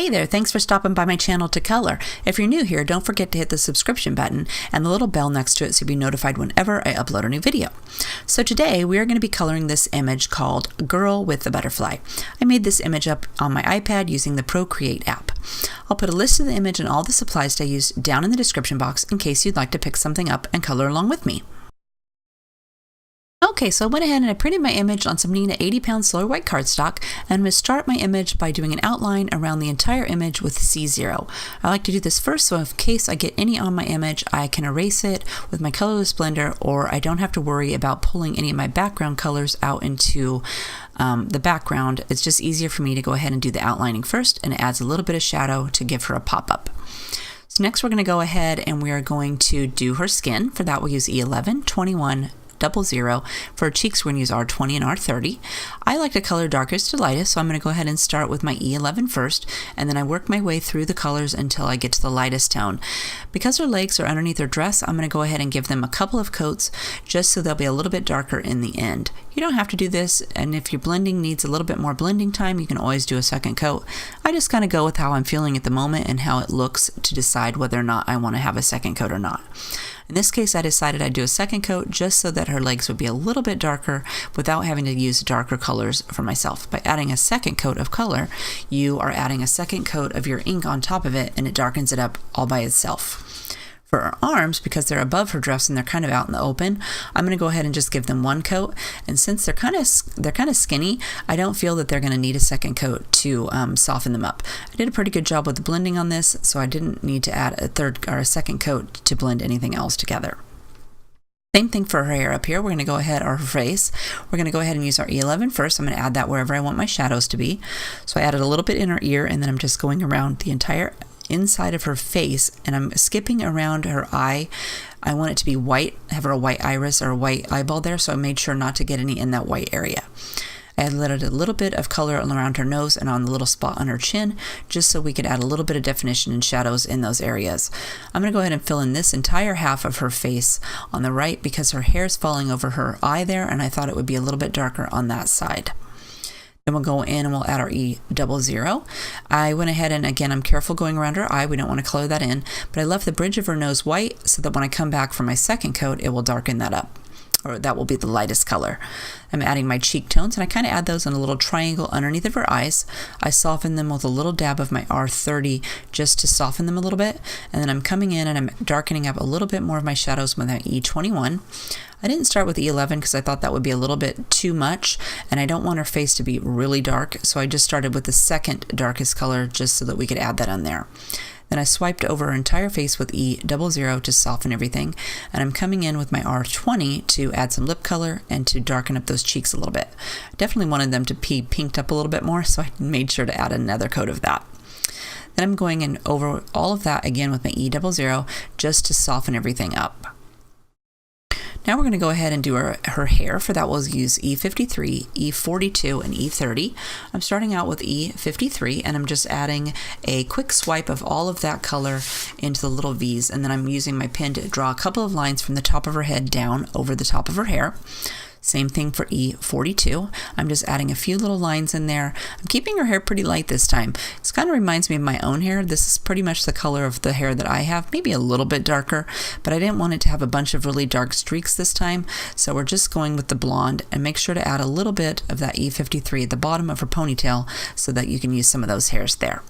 Hey there, thanks for stopping by my channel to color. If you're new here, don't forget to hit the subscription button and the little bell next to it so you'll be notified whenever I upload a new video. So today we are going to be coloring this image called Girl with the Butterfly. I made this image up on my iPad using the Procreate app. I'll put a list of the image and all the supplies I used down in the description box in case you'd like to pick something up and color along with me. Okay, so I went ahead and I printed my image on some Neenah 80-pound solar white cardstock, and I'm going to start my image by doing an outline around the entire image with C0. I like to do this first so in case I get any on my image, I can erase it with my colorless blender, or I don't have to worry about pulling any of my background colors out into the background. It's just easier for me to go ahead and do the outlining first, and it adds a little bit of shadow to give her a pop-up. So next we're going to go ahead and we are going to do her skin. For that we'll use E11, 21, 00. For her cheeks, we're going to use R20 and R30. I like to color darkest to lightest, so I'm going to go ahead and start with my E11 first, and then I work my way through the colors until I get to the lightest tone. Because her legs are underneath her dress, I'm going to go ahead and give them a couple of coats just so they'll be a little bit darker in the end. You don't have to do this, and if your blending needs a little bit more blending time, you can always do a second coat. I just kind of go with how I'm feeling at the moment and how it looks to decide whether or not I want to have a second coat or not. In this case, I decided I'd do a second coat just so that her legs would be a little bit darker without having to use darker colors for myself. By adding a second coat of color, you are adding a second coat of your ink on top of it, and it darkens it up all by itself. For her arms, because they're above her dress and they're kind of out in the open, I'm going to go ahead and just give them one coat. And since they're kind of skinny, I don't feel that they're going to need a second coat to soften them up. I did a pretty good job with the blending on this, so I didn't need to add a third or a second coat to blend anything else together. Same thing for her hair up here. We're going to go ahead, or her face. We're going to go ahead and use our E11 first. I'm going to add that wherever I want my shadows to be. So I added a little bit in her ear, and then I'm just going around the entire inside of her face, and I'm skipping around her eye. I want it to be white, have her a white iris or a white eyeball there, so I made sure not to get any in that white area. I added a little bit of color around her nose and on the little spot on her chin, just so we could add a little bit of definition and shadows in those areas. I'm going to go ahead and fill in this entire half of her face on the right because her hair is falling over her eye there, and I thought it would be a little bit darker on that side. Then we'll go in and we'll add our E00. I went ahead and again, I'm careful going around her eye. We don't want to color that in, but I left the bridge of her nose white so that when I come back for my second coat, it will darken that up, or that will be the lightest color. I'm adding my cheek tones, and I kind of add those in a little triangle underneath of her eyes. I soften them with a little dab of my R30 just to soften them a little bit, and then I'm coming in and I'm darkening up a little bit more of my shadows with my E21. I didn't start with E11 because I thought that would be a little bit too much, and I don't want her face to be really dark, so I just started with the second darkest color just so that we could add that on there. Then I swiped over her entire face with E00 to soften everything, and I'm coming in with my R20 to add some lip color and to darken up those cheeks a little bit. I definitely wanted them to be pinked up a little bit more, so I made sure to add another coat of that. Then I'm going in over all of that again with my E00 just to soften everything up. Now we're going to go ahead and do her hair. For that we'll use E53, E42, and E30. I'm starting out with E53, and I'm just adding a quick swipe of all of that color into the little V's, and then I'm using my pen to draw a couple of lines from the top of her head down over the top of her hair. Same thing for E42. I'm just adding a few little lines in there. I'm keeping her hair pretty light this time. It kind of reminds me of my own hair. This is pretty much the color of the hair that I have, maybe a little bit darker, but I didn't want it to have a bunch of really dark streaks this time, so we're just going with the blonde, and make sure to add a little bit of that E53 at the bottom of her ponytail so that you can use some of those hairs there.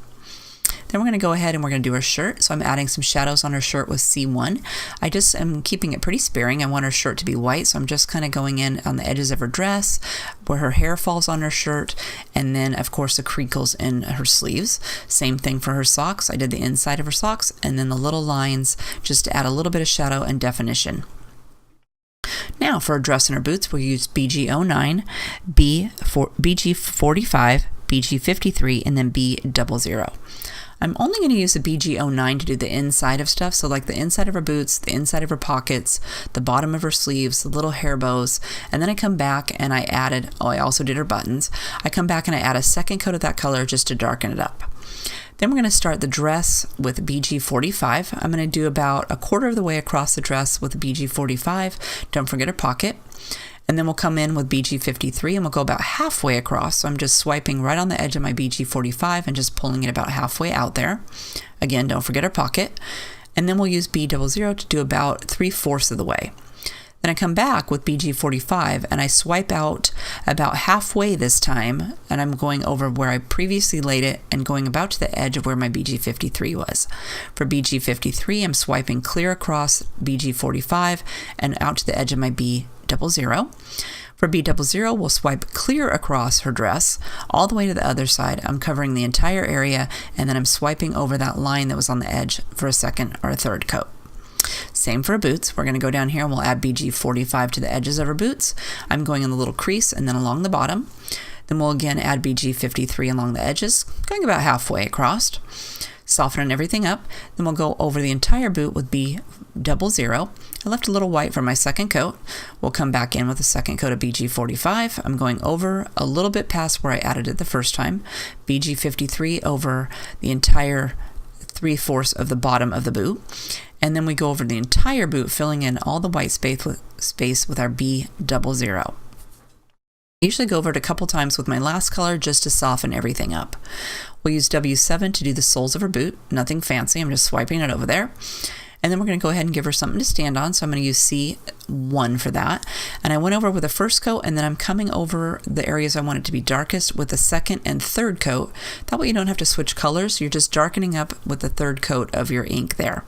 Then we're going to go ahead and we're going to do her shirt. So I'm adding some shadows on her shirt with C1. I just am keeping it pretty sparing. I want her shirt to be white, so I'm just kind of going in on the edges of her dress, where her hair falls on her shirt, and then of course the crinkles in her sleeves. Same thing for her socks. I did the inside of her socks, and then the little lines just to add a little bit of shadow and definition. Now for her dress and her boots, we'll use BG09, BG45, BG53, and then B00. I'm only going to use the BG09 to do the inside of stuff, so like the inside of her boots, the inside of her pockets, the bottom of her sleeves, the little hair bows, and then I come back and I added, I also did her buttons. I come back and I add a second coat of that color just to darken it up. Then we're going to start the dress with BG45. I'm going to do about a quarter of the way across the dress with BG45. Don't forget her pocket. And then we'll come in with BG53 and we'll go about halfway across. So I'm just swiping right on the edge of my BG45 and just pulling it about halfway out there. Again, don't forget our pocket. And then we'll use B00 to do about 3/4 of the way. Then I come back with BG45 and I swipe out about halfway this time, and I'm going over where I previously laid it and going about to the edge of where my BG53 was. For BG53, I'm swiping clear across BG45 and out to the edge of my B00. For B00, we'll swipe clear across her dress all the way to the other side. I'm covering the entire area, and then I'm swiping over that line that was on the edge for a second or a third coat. Same for boots. We're going to go down here and we'll add BG45 to the edges of her boots. I'm going in the little crease and then along the bottom. Then we'll again add BG53 along the edges, going about halfway across. Softening everything up. Then we'll go over the entire boot with B00. I left a little white for my second coat. We'll come back in with a second coat of BG45. I'm going over a little bit past where I added it the first time. BG53 over the entire 3/4 of the bottom of the boot. And then we go over the entire boot, filling in all the white space with our B00. I usually go over it a couple times with my last color just to soften everything up. We'll use W7 to do the soles of her boot. Nothing fancy, I'm just swiping it over there. And then we're going to go ahead and give her something to stand on, so I'm going to use C1 for that. And I went over with the first coat, and then I'm coming over the areas I want it to be darkest with the second and third coat. That way you don't have to switch colors, you're just darkening up with the third coat of your ink there.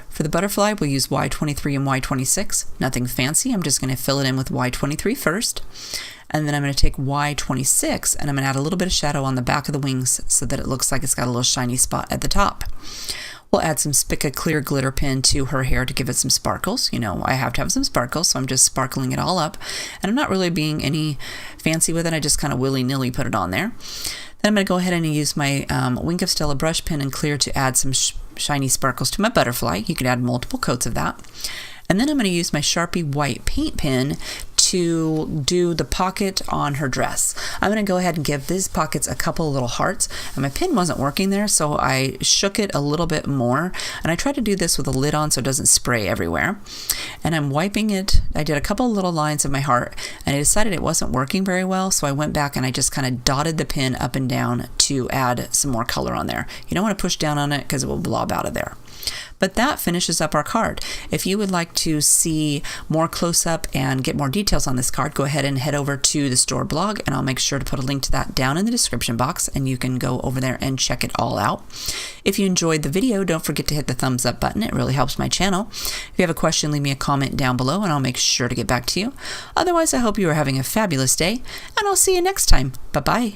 For the butterfly, we'll use Y23 and Y26. Nothing fancy, I'm just going to fill it in with Y23 first. And then I'm going to take Y26 and I'm going to add a little bit of shadow on the back of the wings so that it looks like it's got a little shiny spot at the top. We'll add some Spica clear glitter pen to her hair to give it some sparkles. You know, I have to have some sparkles, so I'm just sparkling it all up. And I'm not really being any fancy with it, I just kind of willy-nilly put it on there. Then I'm going to go ahead and use my Wink of Stella brush pen and clear to add some shiny sparkles to my butterfly. You could add multiple coats of that. And then I'm going to use my Sharpie white paint pen to do the pocket on her dress. I'm going to go ahead and give these pockets a couple little hearts. And my pen wasn't working there, so I shook it a little bit more. And I tried to do this with a lid on so it doesn't spray everywhere. And I'm wiping it. I did a couple little lines of my heart, and I decided it wasn't working very well, so I went back and I just kind of dotted the pen up and down to add some more color on there. You don't want to push down on it because it will blob out of there. But that finishes up our card. If you would like to see more close-up and get more details on this card, go ahead and head over to the store blog, and I'll make sure to put a link to that down in the description box, and you can go over there and check it all out. If you enjoyed the video, don't forget to hit the thumbs up button. It really helps my channel. If you have a question, leave me a comment down below, and I'll make sure to get back to you. Otherwise, I hope you are having a fabulous day, and I'll see you next time. Bye-bye.